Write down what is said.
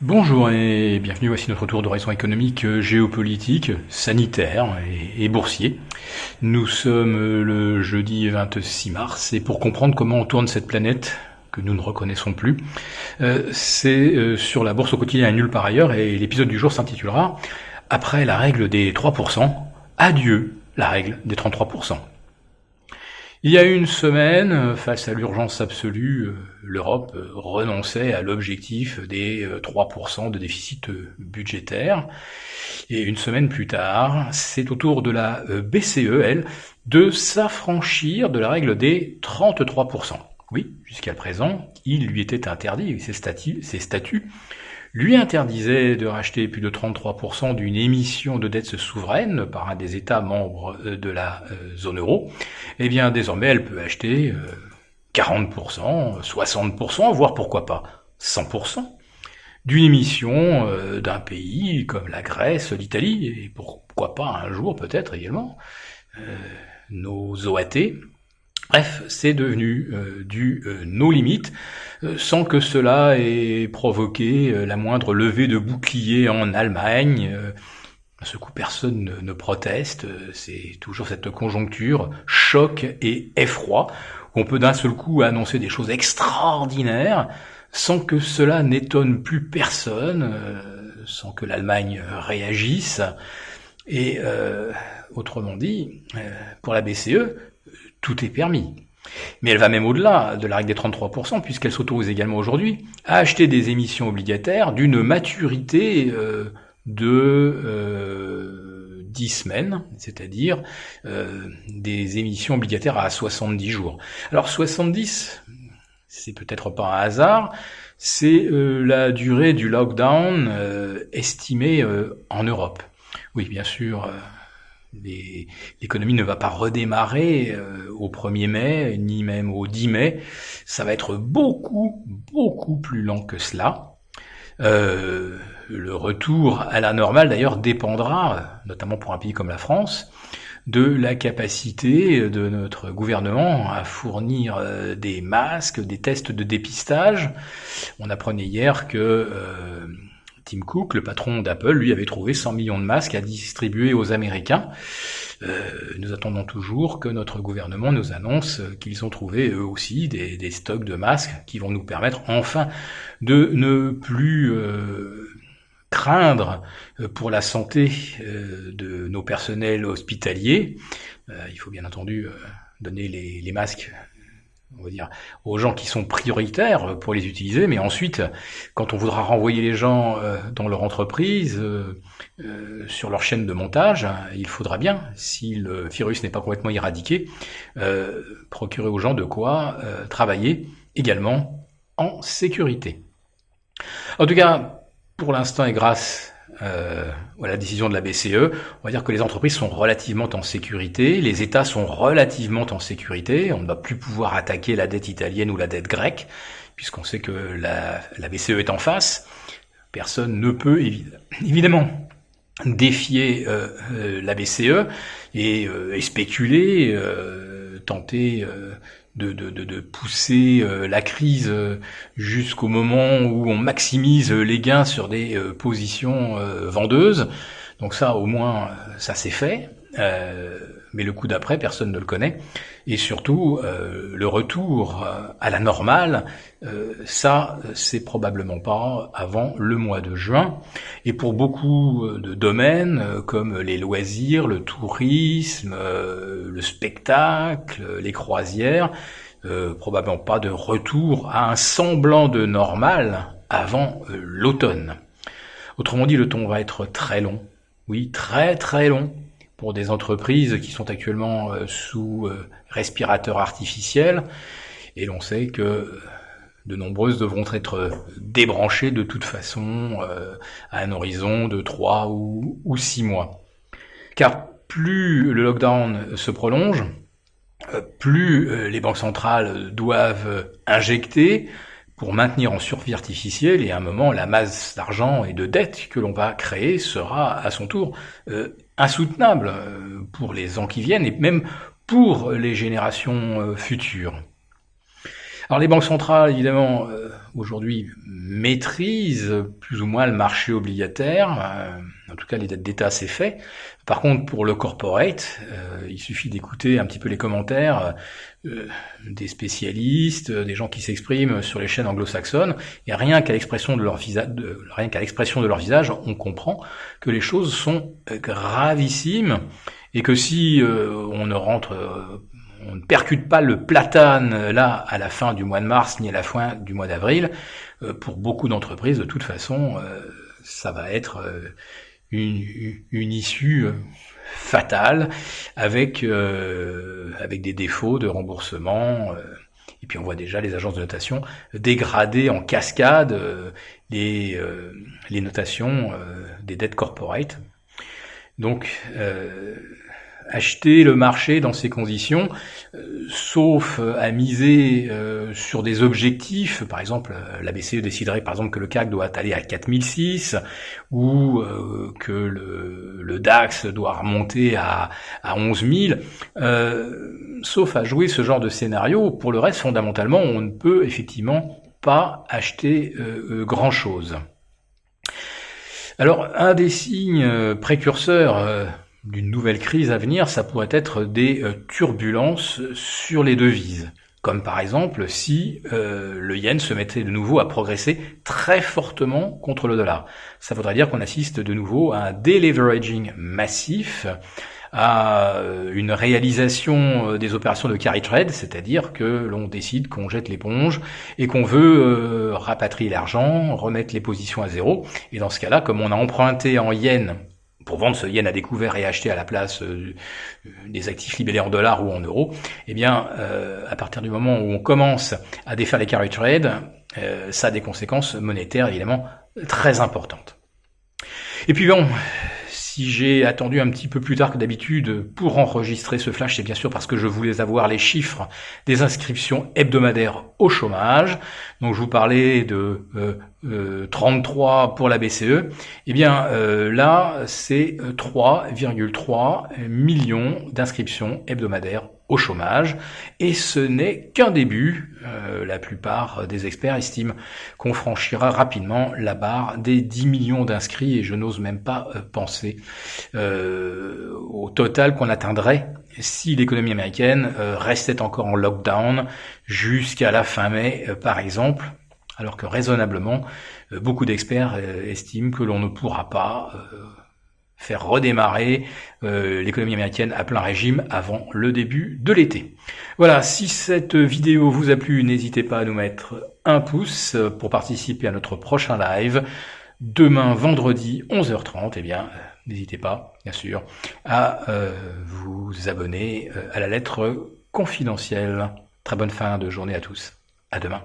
Bonjour et bienvenue, voici notre tour d'horizon économique, géopolitique, sanitaire et boursier. Nous sommes le jeudi 26 mars et pour comprendre comment on tourne cette planète que nous ne reconnaissons plus, c'est sur la bourse au quotidien et nulle part ailleurs, et l'épisode du jour s'intitulera « Après la règle des 3%, adieu la règle des 33%. » Il y a une semaine, face à l'urgence absolue, l'Europe renonçait à l'objectif des 3% de déficit budgétaire. Et une semaine plus tard, c'est au tour de la BCE, elle, de s'affranchir de la règle des 33%. Oui, jusqu'à présent, il lui était interdit, ses statuts lui interdisait de racheter plus de 33% d'une émission de dette souveraine par un des États membres de la zone euro. Eh bien, désormais, elle peut acheter 40%, 60%, voire pourquoi pas 100% d'une émission d'un pays comme la Grèce, l'Italie, et pourquoi pas un jour peut-être également nos OAT. Bref, c'est devenu du no limit, sans que cela ait provoqué la moindre levée de bouclier en Allemagne. À ce coup, personne ne proteste, c'est toujours cette conjoncture, choc et effroi, où on peut d'un seul coup annoncer des choses extraordinaires, sans que cela n'étonne plus personne, sans que l'Allemagne réagisse. Et autrement dit, pour la BCE, tout est permis. Mais elle va même au-delà de la règle des 33%, puisqu'elle s'autorise également aujourd'hui à acheter des émissions obligataires d'une maturité de 10 semaines, c'est-à-dire des émissions obligataires à 70 jours. Alors 70, c'est peut-être pas un hasard, c'est la durée du lockdown estimée en Europe. Oui, bien sûr, l'économie ne va pas redémarrer au 1er mai, ni même au 10 mai. Ça va être beaucoup, beaucoup plus lent que cela. Le retour à la normale, d'ailleurs, dépendra, notamment pour un pays comme la France, de la capacité de notre gouvernement à fournir des masques, des tests de dépistage. On apprenait hier que Tim Cook, le patron d'Apple, lui avait trouvé 100 millions de masques à distribuer aux Américains. Nous attendons toujours que notre gouvernement nous annonce qu'ils ont trouvé eux aussi des stocks de masques qui vont nous permettre enfin de ne plus craindre pour la santé de nos personnels hospitaliers. Il faut bien entendu donner les masques, on va dire, aux gens qui sont prioritaires pour les utiliser, mais ensuite, quand on voudra renvoyer les gens dans leur entreprise, sur leur chaîne de montage, il faudra bien, si le virus n'est pas complètement éradiqué, procurer aux gens de quoi travailler également en sécurité. En tout cas, pour l'instant et grâce à la décision de la BCE, on va dire que les entreprises sont relativement en sécurité, les États sont relativement en sécurité, on ne va plus pouvoir attaquer la dette italienne ou la dette grecque, puisqu'on sait que la BCE est en face. Personne ne peut évidemment défier la BCE et spéculer, tenter de pousser la crise jusqu'au moment où on maximise les gains sur des positions vendeuses. Donc ça, au moins, ça c'est fait. Mais le coup d'après, personne ne le connaît. Et surtout, le retour à la normale, ça, c'est probablement pas avant le mois de juin. Et pour beaucoup de domaines, comme les loisirs, le tourisme, le spectacle, les croisières, probablement pas de retour à un semblant de normal avant l'automne. Autrement dit, le temps va être très long. Oui, très très long. Pour des entreprises qui sont actuellement sous respirateur artificiel, et l'on sait que de nombreuses devront être débranchées de toute façon à un horizon de 3 ou 6 mois. Car plus le lockdown se prolonge, plus les banques centrales doivent injecter pour maintenir en survie artificielle, et à un moment, la masse d'argent et de dettes que l'on va créer sera à son tour insoutenable pour les ans qui viennent et même pour les générations futures. Alors les banques centrales, évidemment, aujourd'hui maîtrisent plus ou moins le marché obligataire. En tout cas, les dettes d'État, c'est fait. Par contre, pour le corporate, il suffit d'écouter un petit peu les commentaires des spécialistes, des gens qui s'expriment sur les chaînes anglo-saxonnes, et rien qu'à l'expression de leur visage, on comprend que les choses sont gravissimes, et que si on ne percute pas le platane là à la fin du mois de mars ni à la fin du mois d'avril, pour beaucoup d'entreprises, de toute façon, ça va être une issue fatale avec des défauts de remboursement. Et puis on voit déjà les agences de notation dégrader en cascade les notations des dettes corporate. Donc acheter le marché dans ces conditions, sauf à miser sur des objectifs, par exemple la BCE déciderait par exemple que le CAC doit aller à 4006 ou que le DAX doit remonter à 11 000, sauf à jouer ce genre de scénario. Pour le reste, fondamentalement, on ne peut effectivement pas acheter grand-chose. Alors, un des signes précurseurs d'une nouvelle crise à venir, ça pourrait être des turbulences sur les devises. Comme par exemple si le yen se mettait de nouveau à progresser très fortement contre le dollar. Ça voudrait dire qu'on assiste de nouveau à un deleveraging massif, à une réalisation des opérations de carry trade, c'est-à-dire que l'on décide qu'on jette l'éponge et qu'on veut rapatrier l'argent, remettre les positions à zéro. Et dans ce cas-là, comme on a emprunté en yens pour vendre ce yen à découvert et acheter à la place des actifs libellés en dollars ou en euros, eh bien, à partir du moment où on commence à défaire les carry trades, ça a des conséquences monétaires évidemment très importantes. Et puis bon, si j'ai attendu un petit peu plus tard que d'habitude pour enregistrer ce flash, c'est bien sûr parce que je voulais avoir les chiffres des inscriptions hebdomadaires au chômage. Donc je vous parlais de 33 pour la BCE. Eh bien là, c'est 3,3 millions d'inscriptions hebdomadaires au chômage, et ce n'est qu'un début. La plupart des experts estiment qu'on franchira rapidement la barre des 10 millions d'inscrits, et je n'ose même pas penser au total qu'on atteindrait si l'économie américaine restait encore en lockdown jusqu'à la fin mai, par exemple, alors que raisonnablement, beaucoup d'experts estiment que l'on ne pourra pas faire redémarrer l'économie américaine à plein régime avant le début de l'été. Voilà, si cette vidéo vous a plu, n'hésitez pas à nous mettre un pouce pour participer à notre prochain live. Demain, vendredi, 11h30, eh bien, n'hésitez pas, bien sûr, à vous abonner à la lettre confidentielle. Très bonne fin de journée à tous. À demain.